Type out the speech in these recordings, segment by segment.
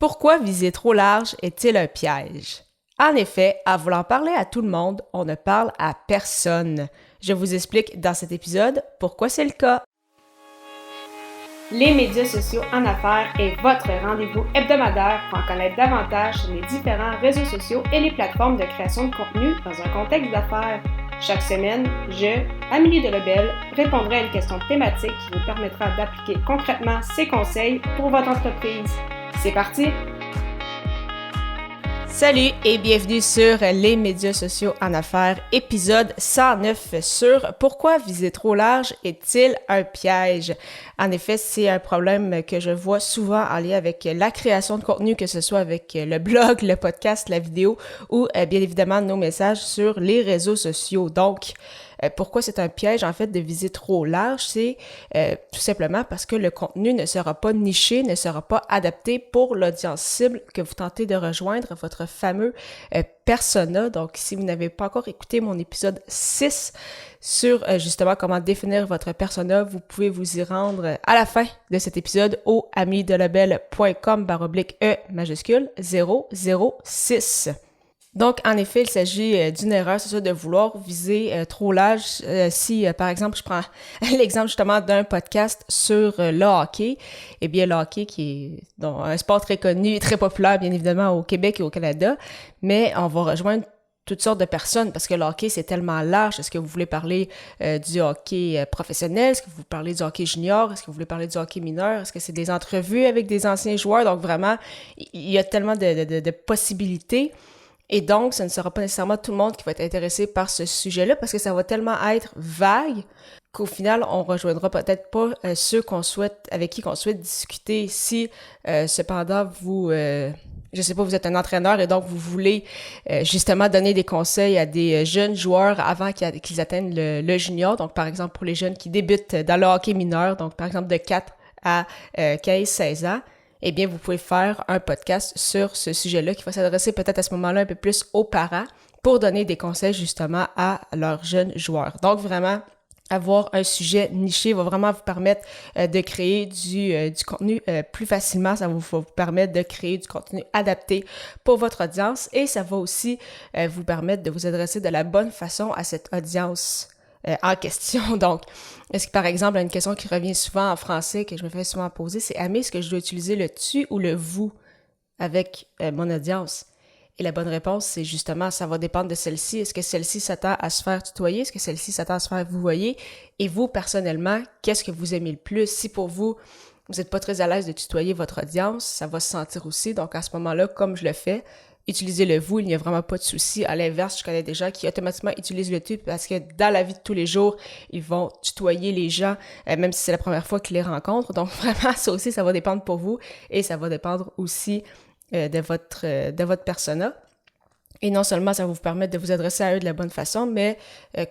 Pourquoi viser trop large est-il un piège? En effet, en voulant parler à tout le monde, on ne parle à personne. Je vous explique dans cet épisode pourquoi c'est le cas. Les médias sociaux en affaires est votre rendez-vous hebdomadaire pour en connaître davantage sur les différents réseaux sociaux et les plateformes de création de contenu dans un contexte d'affaires. Chaque semaine, je, Amélie Delebel, répondrai à une question thématique qui vous permettra d'appliquer concrètement ces conseils pour votre entreprise. C'est parti! Salut et bienvenue sur les médias sociaux en affaires, épisode 109 sur pourquoi viser trop large est-il un piège? En effet, c'est un problème que je vois souvent en lien avec la création de contenu, que ce soit avec le blog, le podcast, la vidéo ou bien évidemment nos messages sur les réseaux sociaux. Donc, pourquoi c'est un piège en fait de viser trop large? C'est tout simplement parce que le contenu ne sera pas niché, ne sera pas adapté pour l'audience cible que vous tentez de rejoindre, votre fameux persona. Donc, si vous n'avez pas encore écouté mon épisode 6 sur justement comment définir votre persona, vous pouvez vous y rendre à la fin de cet épisode au amiedelebel.com/E majuscule 006. Donc, en effet, il s'agit d'une erreur, c'est ça, de vouloir viser trop large. Si, par exemple, je prends l'exemple justement d'un podcast sur le hockey, eh bien, le hockey qui est un sport très connu et très populaire, bien évidemment, au Québec et au Canada, mais on va rejoindre toutes sortes de personnes parce que le hockey, c'est tellement large. Est-ce que vous voulez parler du hockey professionnel? Est-ce que vous parlez du hockey junior? Est-ce que vous voulez parler du hockey mineur? Est-ce que c'est des entrevues avec des anciens joueurs? Donc, vraiment, il y a tellement de possibilités. Et donc, ce ne sera pas nécessairement tout le monde qui va être intéressé par ce sujet-là parce que ça va tellement être vague qu'au final, on rejoindra peut-être pas ceux avec qui on souhaite discuter. Si, cependant, je sais pas, vous êtes un entraîneur et donc vous voulez justement donner des conseils à des jeunes joueurs avant qu'ils atteignent le junior. Donc, par exemple, pour les jeunes qui débutent dans le hockey mineur, donc par exemple de 4 à 15-16 ans, eh bien, vous pouvez faire un podcast sur ce sujet-là qui va s'adresser peut-être à ce moment-là un peu plus aux parents pour donner des conseils justement à leurs jeunes joueurs. Donc, vraiment, avoir un sujet niché va vraiment vous permettre de créer du contenu plus facilement. Ça va vous permettre de créer du contenu adapté pour votre audience et ça va aussi vous permettre de vous adresser de la bonne façon à cette audience en question. Donc, est-ce que par exemple, une question qui revient souvent en français, que je me fais souvent poser, c'est « Amé, est-ce que je dois utiliser le tu ou le vous avec mon audience? » Et la bonne réponse, c'est justement, ça va dépendre de celle-ci. Est-ce que celle-ci s'attend à se faire tutoyer? Est-ce que celle-ci s'attend à se faire vouvoyer? Et vous, personnellement, qu'est-ce que vous aimez le plus? Si pour vous, vous n'êtes pas très à l'aise de tutoyer votre audience, ça va se sentir aussi. Donc, à ce moment-là, comme je le fais, utilisez le vous, il n'y a vraiment pas de souci. À l'inverse, je connais des gens qui automatiquement utilisent le tu parce que dans la vie de tous les jours, ils vont tutoyer les gens, même si c'est la première fois qu'ils les rencontrent. Donc vraiment, ça aussi, ça va dépendre pour vous et ça va dépendre aussi de votre persona. Et non seulement ça va vous permettre de vous adresser à eux de la bonne façon, mais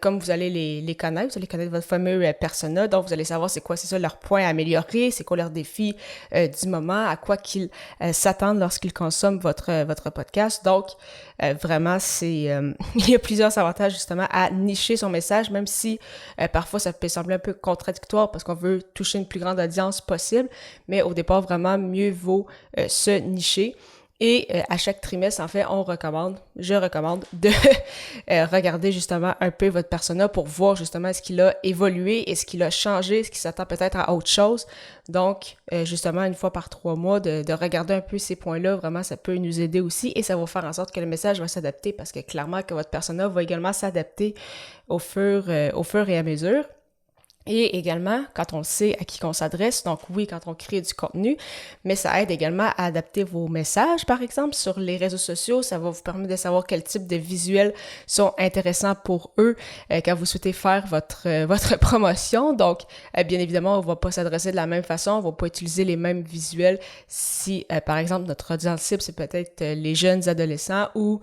comme vous allez les connaître, vous allez connaître votre fameux persona, donc vous allez savoir c'est quoi, c'est ça leur point à améliorer, c'est quoi leurs défis du moment, à quoi qu'ils s'attendent lorsqu'ils consomment votre podcast. Donc vraiment, il y a plusieurs avantages justement à nicher son message, même si parfois ça peut sembler un peu contradictoire parce qu'on veut toucher une plus grande audience possible, mais au départ vraiment mieux vaut se nicher. Et à chaque trimestre, en fait, je recommande de regarder justement un peu votre persona pour voir justement est-ce qu'il a évolué, est-ce qu'il a changé, est-ce qu'il s'attend peut-être à autre chose. Donc, justement, une fois par 3 mois, de regarder un peu ces points-là, vraiment, ça peut nous aider aussi et ça va faire en sorte que le message va s'adapter parce que clairement que votre persona va également s'adapter au fur et à mesure. Et également, quand on sait à qui qu'on s'adresse, donc oui, quand on crée du contenu, mais ça aide également à adapter vos messages, par exemple, sur les réseaux sociaux. Ça va vous permettre de savoir quel type de visuels sont intéressants pour eux quand vous souhaitez faire votre promotion. Donc, bien évidemment, on ne va pas s'adresser de la même façon, on ne va pas utiliser les mêmes visuels si, par exemple, notre audience cible, c'est peut-être les jeunes adolescents ou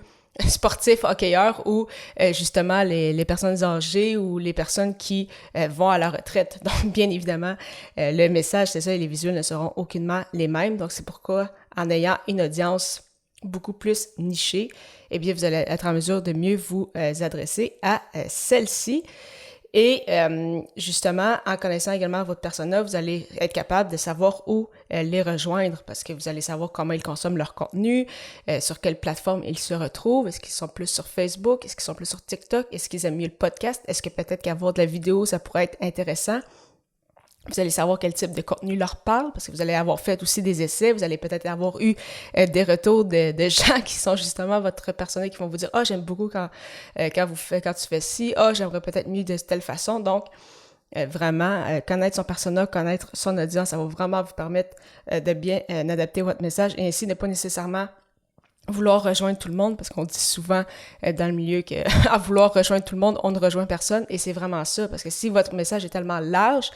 sportifs, hockeyeurs ou justement les personnes âgées ou les personnes qui vont à la retraite. Donc, bien évidemment, le message, c'est ça, et les visuels ne seront aucunement les mêmes. Donc, c'est pourquoi, en ayant une audience beaucoup plus nichée, eh bien, vous allez être en mesure de mieux vous adresser à celle-ci. Et justement, en connaissant également votre persona, vous allez être capable de savoir où les rejoindre parce que vous allez savoir comment ils consomment leur contenu, sur quelle plateforme ils se retrouvent, est-ce qu'ils sont plus sur Facebook, est-ce qu'ils sont plus sur TikTok, est-ce qu'ils aiment mieux le podcast, est-ce que peut-être qu'avoir de la vidéo, ça pourrait être intéressant. Vous allez savoir quel type de contenu leur parle, parce que vous allez avoir fait aussi des essais, vous allez peut-être avoir eu des retours de gens qui sont justement votre persona qui vont vous dire « Ah, j'aime beaucoup quand tu fais ci, ah, j'aimerais peut-être mieux de telle façon. » Donc, vraiment, connaître son persona, connaître son audience, ça va vraiment vous permettre de bien adapter votre message et ainsi ne pas nécessairement vouloir rejoindre tout le monde, parce qu'on dit souvent dans le milieu qu'à vouloir rejoindre tout le monde, on ne rejoint personne, et c'est vraiment ça, parce que si votre message est tellement large,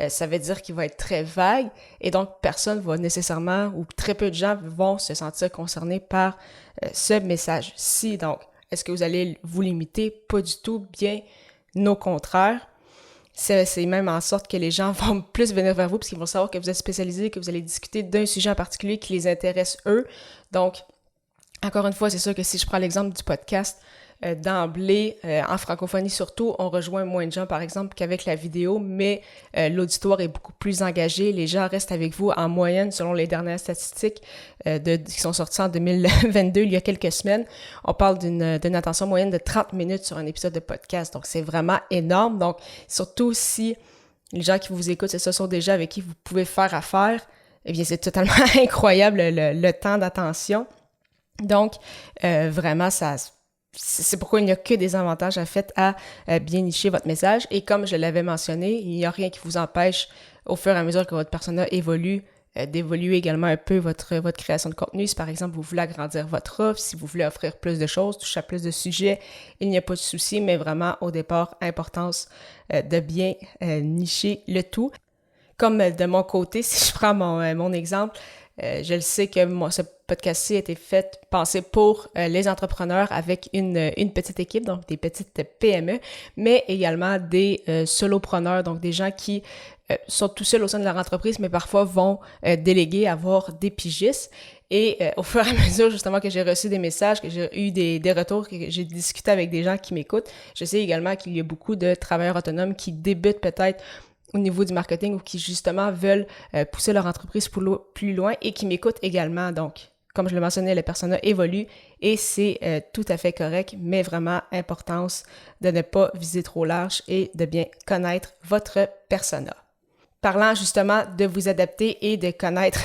ça veut dire qu'il va être très vague, et donc personne va nécessairement, ou très peu de gens vont se sentir concernés par ce message-ci. Donc, est-ce que vous allez vous limiter? Pas du tout, bien au contraire. C'est même en sorte que les gens vont plus venir vers vous, parce qu'ils vont savoir que vous êtes spécialisé, que vous allez discuter d'un sujet en particulier qui les intéresse eux. Donc, encore une fois, c'est sûr que si je prends l'exemple du podcast, d'emblée, en francophonie surtout, on rejoint moins de gens, par exemple, qu'avec la vidéo, mais l'auditoire est beaucoup plus engagé. Les gens restent avec vous en moyenne, selon les dernières statistiques qui sont sorties en 2022, il y a quelques semaines. On parle d'une attention moyenne de 30 minutes sur un épisode de podcast. Donc, c'est vraiment énorme. Donc, surtout si les gens qui vous écoutent, ce sont des gens avec qui vous pouvez faire affaire, eh bien, c'est totalement incroyable le temps d'attention. Donc, vraiment, c'est pourquoi il n'y a que des avantages en fait à bien nicher votre message. Et comme je l'avais mentionné, il n'y a rien qui vous empêche, au fur et à mesure que votre persona évolue, d'évoluer également un peu votre création de contenu. Si par exemple, vous voulez agrandir votre offre, si vous voulez offrir plus de choses, toucher à plus de sujets, il n'y a pas de souci, mais vraiment, au départ, importance de bien nicher le tout. Comme de mon côté, si je prends mon exemple, je le sais que ce podcast-ci a été pensé pour les entrepreneurs avec une petite équipe, donc des petites PME, mais également des solopreneurs, donc des gens qui sont tout seuls au sein de leur entreprise, mais parfois vont déléguer, avoir des pigistes. Et au fur et à mesure, justement, que j'ai reçu des messages, que j'ai eu des retours, que j'ai discuté avec des gens qui m'écoutent, je sais également qu'il y a beaucoup de travailleurs autonomes qui débutent peut-être au niveau du marketing ou qui, justement, veulent pousser leur entreprise plus loin et qui m'écoutent également. Donc, comme je le mentionnais, le persona évolue et c'est tout à fait correct, mais vraiment, importance de ne pas viser trop large et de bien connaître votre persona. Parlant, justement, de vous adapter et de connaître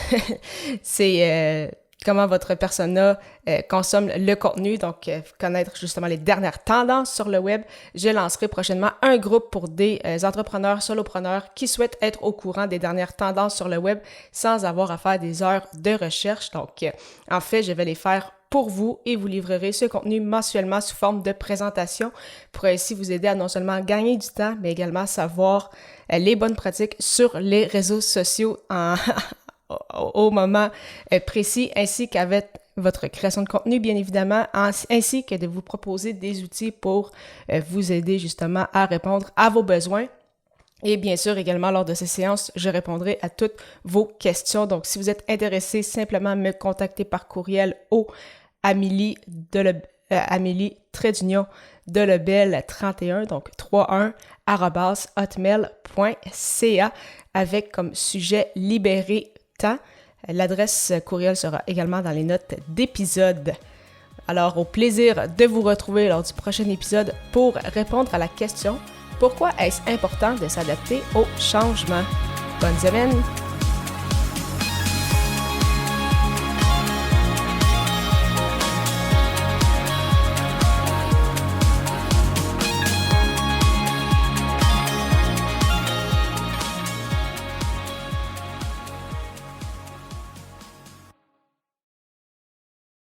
comment votre persona consomme le contenu, donc connaître justement les dernières tendances sur le web. Je lancerai prochainement un groupe pour des entrepreneurs, solopreneurs qui souhaitent être au courant des dernières tendances sur le web sans avoir à faire des heures de recherche. Donc, en fait, je vais les faire pour vous et vous livrerez ce contenu mensuellement sous forme de présentation pour ainsi vous aider à non seulement gagner du temps, mais également savoir les bonnes pratiques sur les réseaux sociaux au moment précis, ainsi qu'avec votre création de contenu, bien évidemment, ainsi que de vous proposer des outils pour vous aider justement à répondre à vos besoins. Et bien sûr, également, lors de ces séances, je répondrai à toutes vos questions. Donc, si vous êtes intéressé, simplement me contacter par courriel au Amélie-Delebel31, donc 31@hotmail.ca avec comme sujet libérer temps. L'adresse courriel sera également dans les notes d'épisode. Alors, au plaisir de vous retrouver lors du prochain épisode pour répondre à la question « Pourquoi est-ce important de s'adapter au changement ?» Bonne semaine!